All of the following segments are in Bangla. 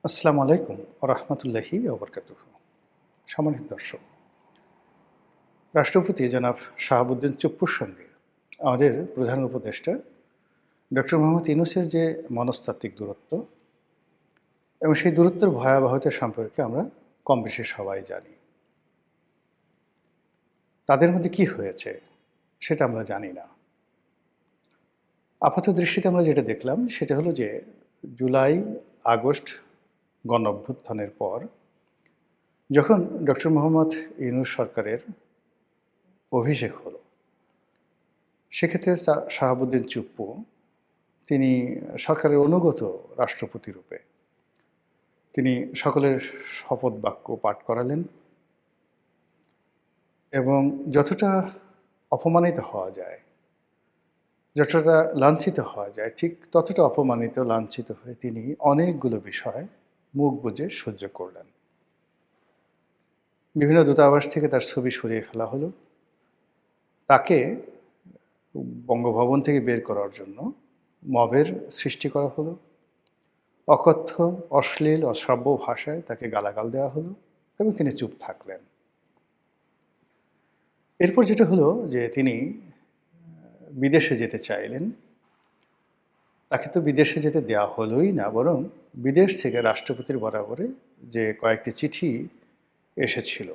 আসসালামু আলাইকুম রহমতুল্লাহি ওবরকাতুহ। সম্মানিত দর্শক, রাষ্ট্রপতি জনাব শাহাবুদ্দিন চুপ্পুর সঙ্গে আমাদের প্রধান উপদেষ্টা ডক্টর মোহাম্মদ ইউনূসের যে মনস্তাত্ত্বিক দূরত্ব এবং সেই দূরত্বের ভয়াবহতা সম্পর্কে আমরা কম বেশি সবাই জানি। তাদের মধ্যে কি হয়েছে সেটা আমরা জানি না। আপাত দৃষ্টিতে আমরা যেটা দেখলাম সেটা হলো যে জুলাই আগস্ট গণঅভ্যুত্থানের পর যখন ডক্টর মোহাম্মদ ইউনূস সরকারের অভিষেক হলো, সেক্ষেত্রে শাহাবুদ্দিন চুপ্পু তিনি সরকারের অনুগত রাষ্ট্রপতি রূপে তিনি সকলের শপথ বাক্য পাঠ করালেন এবং যতটা অপমানিত হওয়া যায়, যতটা লাঞ্ছিত হওয়া যায়, ঠিক ততটা অপমানিত লাঞ্ছিত হয়ে তিনি অনেকগুলো বিষয় মুখ বুজে সহ্য করলেন। বিভিন্ন দূতাবাস থেকে তার ছবি সরিয়ে ফেলা হলো, তাকে বঙ্গভবন থেকে বের করার জন্য মবের সৃষ্টি করা হলো, অকথ্য অশ্লীল অশ্রাব্য ভাষায় তাকে গালাগাল দেওয়া হলো এবং তিনি চুপ থাকলেন। এরপর যেটা হলো যে তিনি বিদেশে যেতে চাইলেন। তাকে তো বিদেশে যেতে দেওয়া হলোই না, বরং বিদেশ থেকে রাষ্ট্রপতির বরাবরে যে কয়েকটি চিঠি এসেছিল,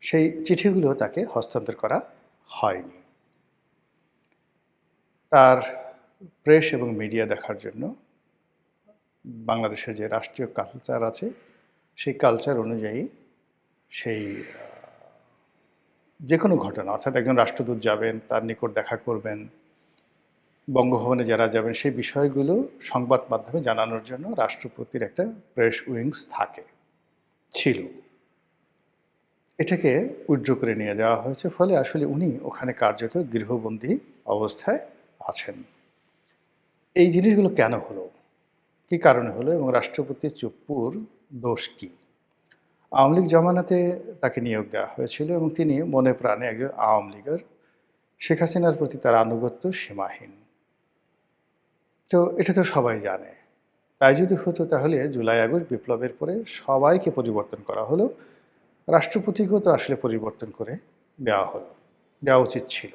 সেই চিঠিগুলো তাকে হস্তান্তর করা হয়নি। তার প্রেস এবং মিডিয়া দেখার জন্য বাংলাদেশের যে রাষ্ট্রীয় কালচার আছে, সেই কালচার অনুযায়ী সেই যে কোনো ঘটনা, অর্থাৎ একজন রাষ্ট্রদূত যাবেন, তার নিকট দেখা করবেন, বঙ্গভবনে যারা যাবেন, সেই বিষয়গুলো সংবাদ মাধ্যমে জানানোর জন্য রাষ্ট্রপতির একটা প্রেস উইংস ছিল। এটাকে উইথড্র করে নিয়ে যাওয়া হয়েছে, ফলে আসলে উনি ওখানে কার্যত গৃহবন্দী অবস্থায় আছেন। এই জিনিসগুলো কেন হলো, কী কারণে হলো এবং রাষ্ট্রপতি চুপ্পুর দোষ কী? আওয়ামী লীগ জমানাতে তাকে নিয়োগ দেওয়া হয়েছিল এবং তিনি মনে প্রাণে একজন আওয়ামী লীগের। শেখ হাসিনার প্রতি তার আনুগত্য সীমাহীন। তো এটা তো সবাই জানে। তাই যদি হতো তাহলে জুলাই আগস্ট বিপ্লবের পরে সবাইকে পরিবর্তন করা হলো, রাষ্ট্রপতিকেও তো আসলে পরিবর্তন করে দেওয়া উচিত ছিল।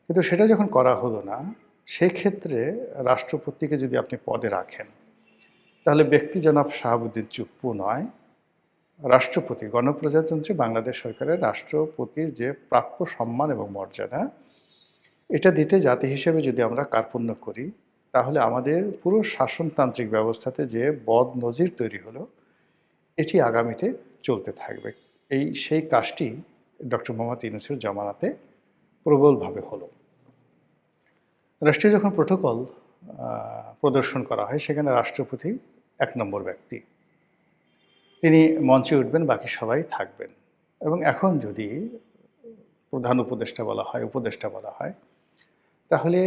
কিন্তু সেটা যখন করা হলো না, সেক্ষেত্রে রাষ্ট্রপতিকে যদি আপনি পদে রাখেন, তাহলে ব্যক্তি জনাব শাহাবুদ্দিন চুপ্পু নয়, রাষ্ট্রপতি, গণপ্রজাতন্ত্রী বাংলাদেশ সরকারের রাষ্ট্রপতির যে প্রাপ্য সম্মান এবং মর্যাদা, এটা দিতে জাতি হিসেবে যদি আমরা কার্পণ্য করি, তাহলে আমাদের পুরো শাসনতান্ত্রিক ব্যবস্থাতে যে বদনজির তৈরি হলো, এটি আগামীতে চলতে থাকবে। সেই কাজটি ডক্টর মোহাম্মদ ইউনূসের জামানাতে প্রবলভাবে হলো। রাষ্ট্রীয় যখন প্রোটোকল প্রদর্শন করা হয়, সেখানে রাষ্ট্রপতি ১ নম্বর ব্যক্তি। তিনি মঞ্চে উঠবেন, বাকি সবাই থাকবেন। এবং এখন যদি প্রধান উপদেষ্টা বলা হয়, তাহলে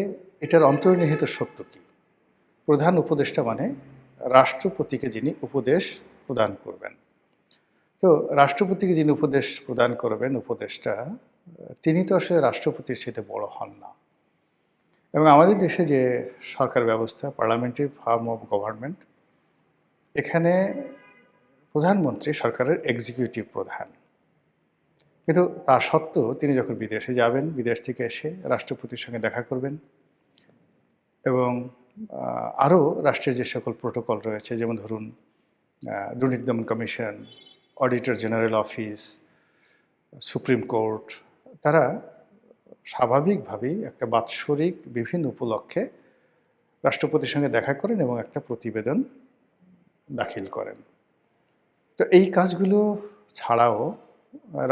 এটার অন্তর্নিহিত সত্য কী? প্রধান উপদেষ্টা মানে রাষ্ট্রপতিকে যিনি উপদেশ প্রদান করবেন। তো রাষ্ট্রপতিকে যিনি উপদেশ প্রদান করবেন, উপদেষ্টা, তিনি তো আসলে রাষ্ট্রপতির চেয়ে বড় হন না। এবং আমাদের দেশে যে সরকার ব্যবস্থা, পার্লামেন্টারি ফর্ম অফ গভর্নমেন্ট, এখানে প্রধানমন্ত্রী সরকারের এক্সিকিউটিভ প্রধান। কিন্তু তা সত্ত্বেও তিনি যখন বিদেশে যাবেন, বিদেশ থেকে এসে রাষ্ট্রপতির সঙ্গে দেখা করবেন এবং আরও রাষ্ট্রের যে সকল প্রোটোকল রয়েছে, যেমন ধরুন দুর্নীতি দমন commission, auditor general office, supreme court, তারা স্বাভাবিকভাবেই একটা বাৎসরিক বিভিন্ন উপলক্ষে রাষ্ট্রপতির সঙ্গে দেখা করেন এবং একটা প্রতিবেদন দাখিল করেন। তো এই কাজগুলো ছাড়াও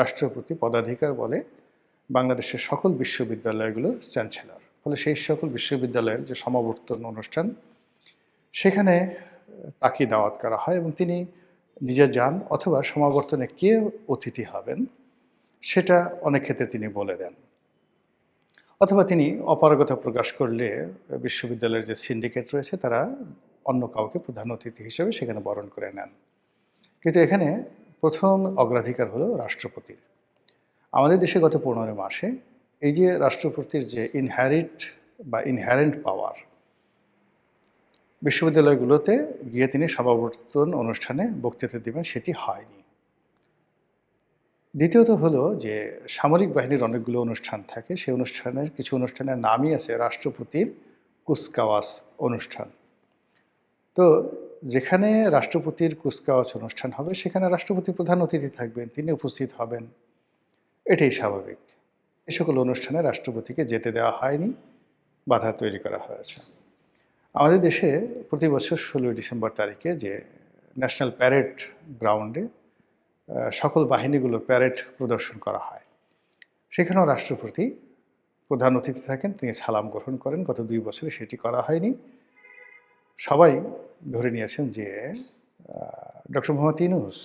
রাষ্ট্রপতি পদাধিকার বলে বাংলাদেশের সকল বিশ্ববিদ্যালয়গুলোর চ্যান্সেলর। ফলে সেই সকল বিশ্ববিদ্যালয়ের যে সমাবর্তন অনুষ্ঠান, সেখানে তাকে দাওয়াত করা হয় এবং তিনি নিজে যান, অথবা সমাবর্তনে কে অতিথি হবেন সেটা অনেক ক্ষেত্রে তিনি বলে দেন, অথবা তিনি অপারগতা প্রকাশ করলে বিশ্ববিদ্যালয়ের যে সিন্ডিকেট রয়েছে তারা অন্য কাউকে প্রধান অতিথি হিসেবে সেখানে বরণ করে নেন। কিন্তু এখানে প্রথম অগ্রাধিকার হলো রাষ্ট্রপতির। আমাদের দেশে গত ১৫ মাসে এই যে রাষ্ট্রপতির যে ইনহ্যারেন্ট পাওয়ার, বিশ্ববিদ্যালয়গুলোতে গিয়ে তিনি সমাবর্তন অনুষ্ঠানে বক্তৃতা দিবেন, সেটি হয়নি। দ্বিতীয়ত হলো যে সামরিক বাহিনীর অনেকগুলো অনুষ্ঠান থাকে, সেই অনুষ্ঠানের কিছু অনুষ্ঠানের নামই আছে রাষ্ট্রপতির কুচকাওয়াজ অনুষ্ঠান। তো যেখানে রাষ্ট্রপতির কুচকাওয়াজ অনুষ্ঠান হবে সেখানে রাষ্ট্রপতি প্রধান অতিথি থাকবেন, তিনি উপস্থিত হবেন, এটাই স্বাভাবিক। এ সকল অনুষ্ঠানে রাষ্ট্রপতিকে যেতে দেওয়া হয়নি, বাধা তৈরি করা হয়েছে। আমাদের দেশে প্রতি বছর 16ই ডিসেম্বর তারিখে যে ন্যাশনাল প্যারেড গ্রাউন্ডে সকল বাহিনীগুলোর প্যারেড প্রদর্শন করা হয়, সেখানেও রাষ্ট্রপতি প্রধান অতিথি থাকেন, তিনি সালাম গ্রহণ করেন। গত 2 বছরে সেটি করা হয়নি। সবাই ধরে নিয়েছেন যে ডক্টর মোহাম্মদ ইউনূস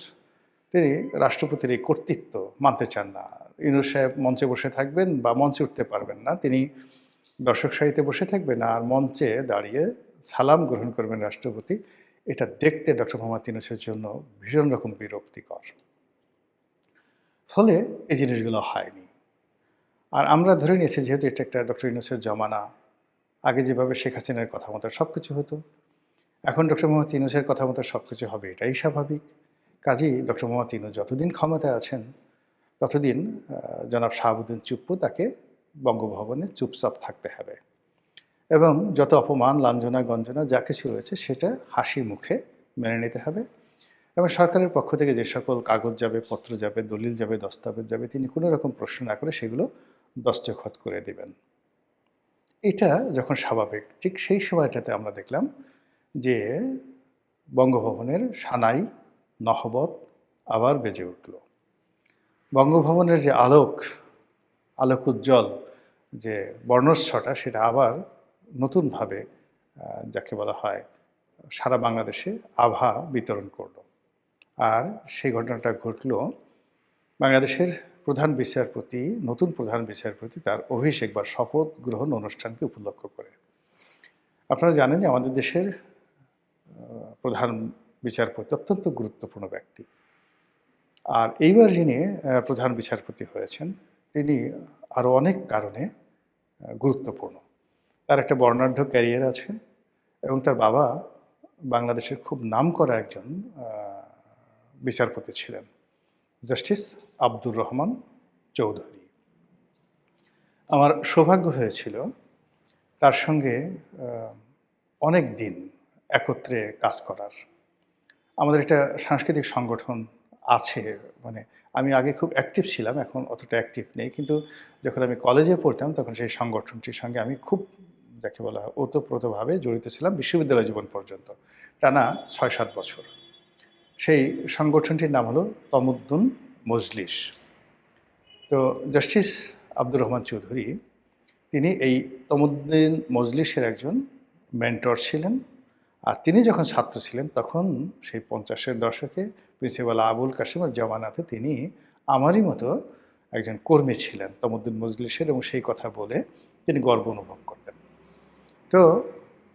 তিনি রাষ্ট্রপতির এই কর্তৃত্ব মানতে চান না। ইউনূস সাহেব মঞ্চে বসে থাকবেন বা মঞ্চে উঠতে পারবেন না, তিনি দর্শক সারিতে বসে থাকবেন আর মঞ্চে দাঁড়িয়ে সালাম গ্রহণ করবেন রাষ্ট্রপতি। এটা দেখতে ডক্টর মোহাম্মদ ইউনূসের জন্য ভীষণ রকম বিরক্তিকর। ফলে এই জিনিসগুলো হয়নি। আর আমরা ধরে নিয়েছি যেহেতু এটা একটা ডক্টর ইউনূসের জমানা, আগে যেভাবে শেখ হাসিনার কথা মতো সব কিছু হতো, এখন ডক্টর মোহাম্মদ ইউনূসের কথা মতো সব কিছু হবে, এটাই স্বাভাবিক। কাজেই ডক্টর মোহাম্মদ ইউনূস যতদিন ক্ষমতায় আছেন ততদিন জনাব শাহাবুদ্দিন চুপ্পু তাকে বঙ্গভবনে চুপচাপ থাকতে হবে এবং যত অপমান, লাঞ্ছনা, গঞ্জনা যা কিছু রয়েছে সেটা হাসি মুখে মেনে নিতে হবে এবং সরকারের পক্ষ থেকে যে সকল কাগজ যাবে, পত্র যাবে, দলিল যাবে, দস্তাবেজ যাবে, তিনি কোনো রকম প্রশ্ন না করে সেগুলো দস্তখত করে দিবেন। এটা যখন স্বাভাবিক, ঠিক সেই সময়টাতে আমরা দেখলাম যে বঙ্গভবনের সানাই নহবত আবার বেজে উঠল। বঙ্গভবনের যে আলোক উজ্জ্বল যে বর্ণচ্ছটা, সেটা আবার নতুনভাবে যাকে বলা হয় সারা বাংলাদেশে আভা বিতরণ করল। আর সেই ঘটনাটা ঘটল বাংলাদেশের নতুন প্রধান বিচারপতি তার অভিষেক বা শপথ গ্রহণ অনুষ্ঠানকে উপলক্ষ করে। আপনারা জানেন যে আমাদের দেশের প্রধান বিচারপতি অত্যন্ত গুরুত্বপূর্ণ ব্যক্তি। আর এইবার যিনি প্রধান বিচারপতি হয়েছেন তিনি আরও অনেক কারণে গুরুত্বপূর্ণ। তার একটা বর্ণাঢ্য ক্যারিয়ার আছে এবং তার বাবা বাংলাদেশের খুব নামকরা একজন বিচারপতি ছিলেন, জাস্টিস আব্দুর রহমান চৌধুরী। আমার সৌভাগ্য হয়েছিল তার সঙ্গে অনেক দিন একত্রে কাজ করার। আমাদের একটা সাংস্কৃতিক সংগঠন আছে, মানে আমি আগে খুব অ্যাক্টিভ ছিলাম, এখন অতটা অ্যাক্টিভ নেই, কিন্তু যখন আমি কলেজে পড়তাম তখন সেই সংগঠনটির সঙ্গে আমি খুব যাকে বলা হয় ওতপ্রোতভাবে জড়িত ছিলাম বিশ্ববিদ্যালয় জীবন পর্যন্ত, টানা 6-7 বছর। সেই সংগঠনটির নাম হলো তমুদ্দুন মজলিস। তো জাস্টিস আব্দুর রহমান চৌধুরী তিনি এই তমুদ্দুন মজলিসের একজন মেন্টর ছিলেন। আর তিনি যখন ছাত্র ছিলেন তখন সেই 50-এর দশকে প্রিন্সিপাল আবুল কাসেমের জমানাতে তিনি আমারই মতো একজন কর্মী ছিলেন তমুদ্দুন মজলিসের, এবং সেই কথা বলে তিনি গর্ব অনুভব করতেন। তো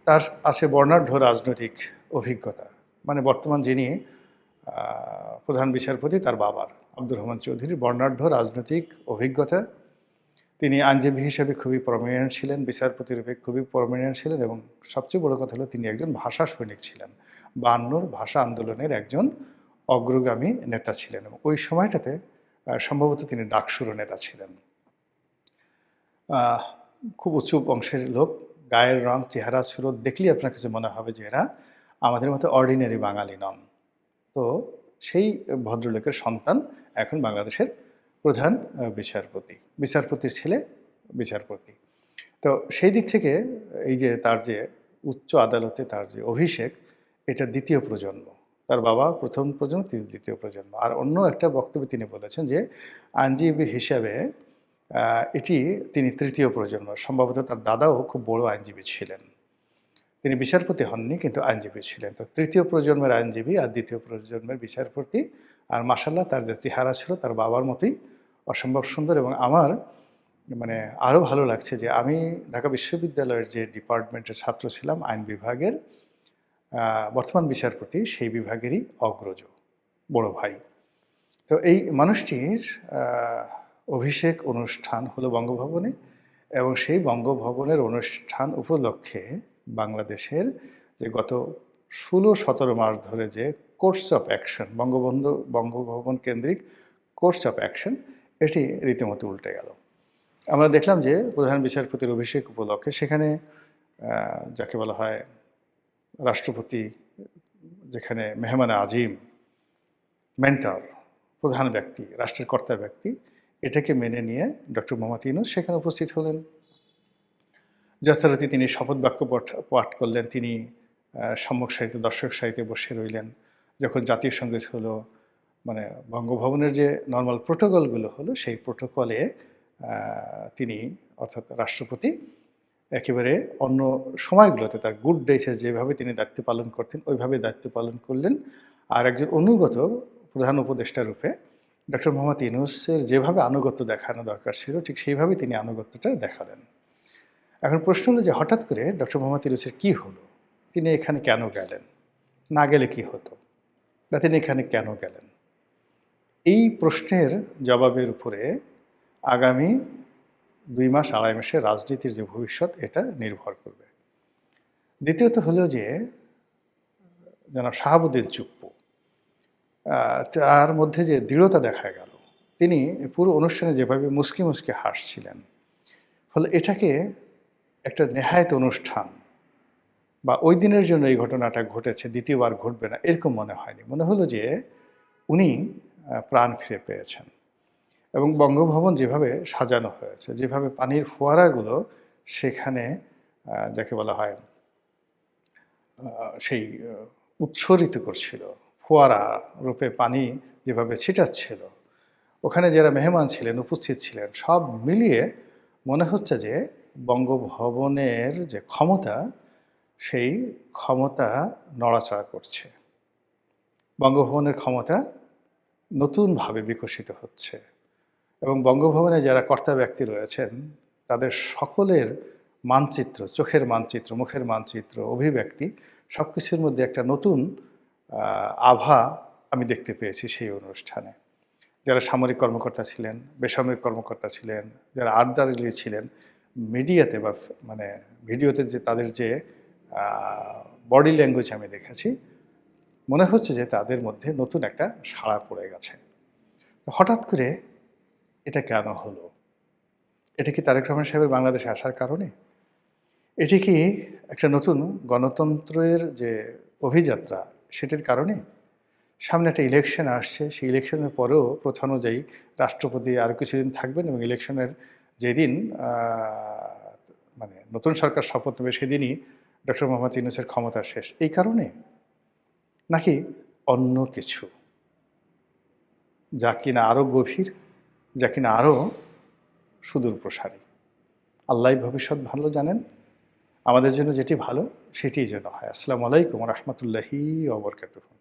তার আছে বর্ণাঢ্য রাজনৈতিক অভিজ্ঞতা, মানে বর্তমান যিনি প্রধান বিচারপতি তার বাবার আব্দুর রহমান চৌধুরীর বর্ণাঢ্য রাজনৈতিক অভিজ্ঞতা। তিনি আইনজীবী হিসেবে খুবই প্রমিনেন্ট ছিলেন, বিচারপতি রূপে খুবই প্রমিনেন্ট ছিলেন, এবং সবচেয়ে বড় কথা হলো তিনি একজন ভাষা সৈনিক ছিলেন। 52 ভাষা আন্দোলনের একজন অগ্রগামী নেতা ছিলেন এবং ওই সময়টাতে সম্ভবত তিনি ডাকসুরও নেতা ছিলেন। খুব উঁচু বংশের লোক, গায়ের রং, চেহারা সুরত দেখলেই আপনার কাছে মনে হবে যে এরা আমাদের মতো অর্ডিনারি বাঙালি নন। তো সেই ভদ্রলোকের সন্তান এখন বাংলাদেশের প্রধান বিচারপতির ছেলে বিচারপতি। তো সেই দিক থেকে এই যে তার যে উচ্চ আদালতে তার যে অভিষেক, এটা দ্বিতীয় প্রজন্ম। তার বাবা প্রথম প্রজন্ম, তিনি দ্বিতীয় প্রজন্ম। আর অন্য একটা বক্তব্যে তিনি বলেছেন যে আইনজীবী হিসাবে এটি তিনি তৃতীয় প্রজন্ম। সম্ভবত তার দাদাও খুব বড় আইনজীবী ছিলেন, তিনি বিচারপতি হননি কিন্তু আইনজীবী ছিলেন। তো তৃতীয় প্রজন্মের আইনজীবী আর দ্বিতীয় প্রজন্মের বিচারপতি। আর মাশাআল্লাহ তার যে চেহারা ছিল তার বাবার মতোই অসম্ভব সুন্দর। এবং আমার মানে আরও ভালো লাগছে যে আমি ঢাকা বিশ্ববিদ্যালয়ের যে ডিপার্টমেন্টের ছাত্র ছিলাম আইন বিভাগের, বর্তমান বিচারপতি সেই বিভাগেরই অগ্রজ বড় ভাই। তো এই মানুষটির অভিষেক অনুষ্ঠান হলো বঙ্গভবনে, এবং সেই বঙ্গভবনের অনুষ্ঠান উপলক্ষে বাংলাদেশের যে গত ১৬-১৭ মাস ধরে যে কোর্স অফ অ্যাকশন বঙ্গভবন কেন্দ্রিক কোর্স অফ অ্যাকশন এটি রীতিমতো উল্টে গেল। আমরা দেখলাম যে প্রধান বিচারপতির অভিষেক উপলক্ষে সেখানে যাকে বলা হয় রাষ্ট্রপতি, যেখানে মেহমানে আজিম, মেন্টর, প্রধান ব্যক্তি, রাষ্ট্রের কর্তা ব্যক্তি, এটাকে মেনে নিয়ে ডক্টর মোহাম্মদ ইউনূস সেখানে উপস্থিত হলেন। যথারীতি তিনি শপথ বাক্য পাঠ করলেন। তিনি সম্মুখ সারিতে, দর্শক সারিতে বসে রইলেন। যখন জাতীয় সঙ্গীত হলো, মানে বঙ্গভবনের যে নর্মাল প্রোটোকলগুলো হলো, সেই প্রোটোকলে তিনি অর্থাৎ রাষ্ট্রপতি একেবারে অন্য সময়গুলোতে তার গুড ডেজে যেভাবে তিনি দায়িত্ব পালন করতেন ওইভাবে দায়িত্ব পালন করলেন। আর একজন অনুগত প্রধান উপদেষ্টা রূপে ডক্টর মোহাম্মদ ইউনূসের যেভাবে আনুগত্য দেখানো দরকার ছিল ঠিক সেইভাবে তিনি আনুগত্যটা দেখালেন। এখন প্রশ্ন হলো যে হঠাৎ করে ডক্টর মোহাম্মদ ইউনূসের কী হলো? তিনি এখানে কেন গেলেন? না গেলে কি হতো? বা তিনি এখানে কেন গেলেন? এই প্রশ্নের জবাবের উপরে আগামী ২ মাস ২.৫ মাসের রাজনীতির যে ভবিষ্যৎ এটা নির্ভর করবে। দ্বিতীয়ত হলো যে জনাব শাহাবুদ্দিন চুপ্পু, তার মধ্যে যে দৃঢ়তা দেখা গেল, তিনি পুরো অনুষ্ঠানে যেভাবে মুচকি মুচকি হাসছিলেন, ফলে এটাকে একটা নেহায়েত অনুষ্ঠান বা ওই দিনের জন্য এই ঘটনাটা ঘটেছে, দ্বিতীয়বার ঘটবে না এরকম মনে হয়নি। মনে হলো যে উনি প্রাণ ফিরে পেয়েছেন। এবং বঙ্গভবন যেভাবে সাজানো হয়েছে, যেভাবে পানির ফোয়ারাগুলো সেখানে যাকে বলা হয় সেই উৎসরিত করছিল, ফোয়ারা রূপে পানি যেভাবে ছিটাচ্ছিল, ওখানে যারা মেহমান ছিলেন, উপস্থিত ছিলেন, সব মিলিয়ে মনে হচ্ছে যে বঙ্গভবনের যে ক্ষমতা, সেই ক্ষমতা নড়াচড়া করছে। বঙ্গভবনের ক্ষমতা নতুনভাবে বিকশিত হচ্ছে এবং বঙ্গভবনে যারা কর্তা ব্যক্তি রয়েছেন তাদের সকলের মানচিত্র, চোখের মানচিত্র, মুখের মানচিত্র, অভিব্যক্তি সব কিছুর মধ্যে একটা নতুন আভা আমি দেখতে পেয়েছি সেই অনুষ্ঠানে। যারা সামরিক কর্মকর্তা ছিলেন, বেসামরিক কর্মকর্তা ছিলেন, যারা আর্দারলি ছিলেন, মিডিয়াতে বা মানে ভিডিওতে যে তাদের যে বডি ল্যাঙ্গুয়েজ আমি দেখেছি, মনে হচ্ছে যে তাদের মধ্যে নতুন একটা সাড়া পড়ে গেছে। হঠাৎ করে এটা কেন হলো? এটা কি তারেক রহমান সাহেবের বাংলাদেশে আসার কারণে? এটি কি একটা নতুন গণতন্ত্রের যে অভিযাত্রা সেটির কারণে? সামনে একটা ইলেকশন আসছে, সেই ইলেকশনের পরেও প্রথা অনুযায়ী রাষ্ট্রপতি আরও কিছুদিন থাকবেন এবং ইলেকশনের যেদিন মানে নতুন সরকার শপথ নেবে সেদিনই ডক্টর মোহাম্মদ ইউনূসের ক্ষমতা শেষ। এই কারণে? নাকি অন্য কিছু? যা কিনা আরও গভীর, যা কিনা আরও সুদূর প্রসারী। আল্লাহই ভবিষ্যৎ ভালো জানেন। আমাদের জন্য যেটি ভালো সেটিই যেন হয়। আসসালামু আলাইকুম ওয়া রাহমাতুল্লাহি ওয়া বারাকাতুহু।